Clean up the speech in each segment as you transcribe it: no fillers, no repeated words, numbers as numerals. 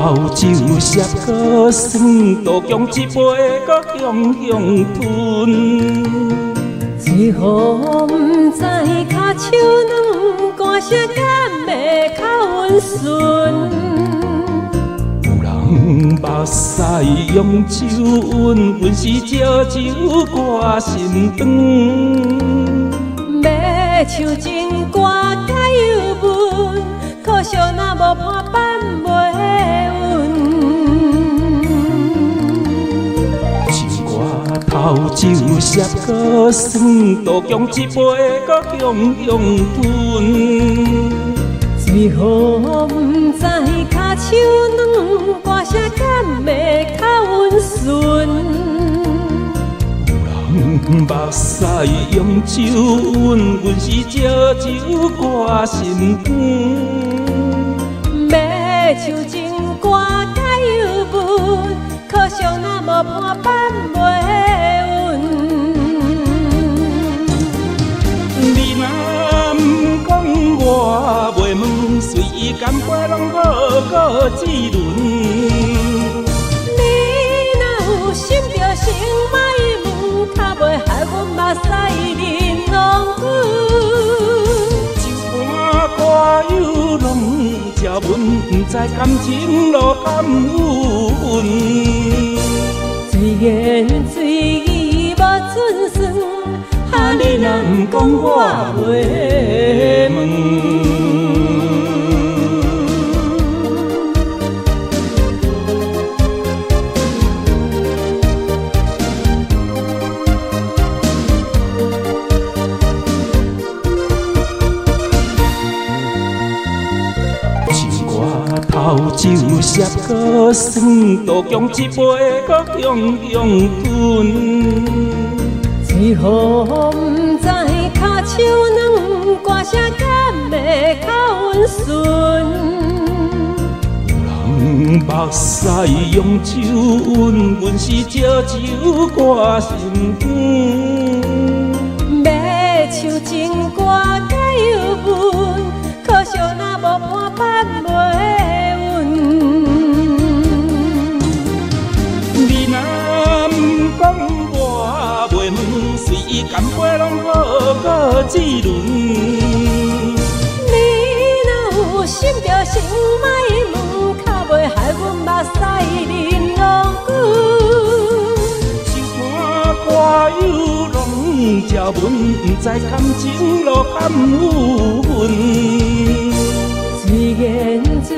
头酒涩搁酸，杜姜一杯搁香香吞。最好不知脚手软，歌声敢袂较温顺。有人目屎用酒温，阮是借酒歌心肠。要唱情歌解忧闷，可惜若无伴伴袂稳。情歌头酒涩搁酸，杜姜一杯搁香香吞。最好不知脚手软，歌声敢袂较温顺。目屎用酒温，阮是借酒歌心肠。要唱情歌解忧闷，可惜若无伴伴袂稳。你若不讲，我袂问，随意干杯拢好滋润。你若有心着先莫问，较袂害阮目屎淋浪滚。酒盘歌友拢食阮，不知感情路甘有运。水言水语无准算，哈你若不讲我袂问。头酒涩搁酸，杜姜一杯搁香香吞。最好不知脚手软，歌声敢袂较温顺。有人目屎用酒温，阮是借酒歌心肠。要唱情歌解忧闷，可惜若无伴伴袂稳。你若不讲，我袂问，随意干杯拢好滋润。你若有心着先莫问，较袂害阮目屎淋浪滚。酒盘歌友拢食阮，不知感情路甘有运。水言水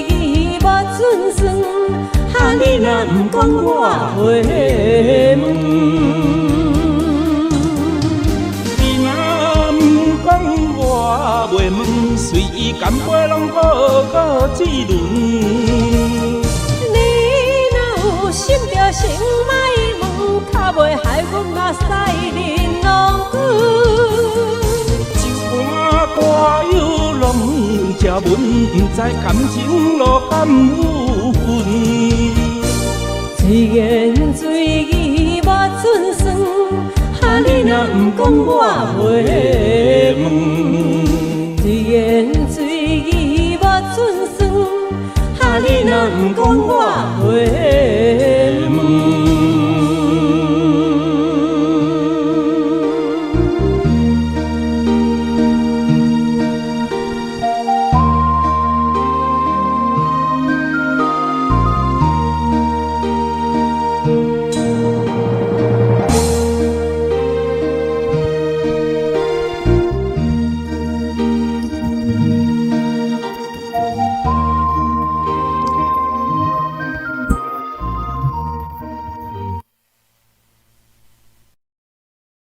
语无准算，哈你若不讲我袂问。你若不讲，我袂问，随意干杯拢好滋润。你若有心着先莫问，较袂害阮目屎淋浪滚。酒盘歌友拢食阮，不知感情路甘有运。水言水语无准算，哈你若不讲我袂问。水言水语无准算，哈你若不讲我袂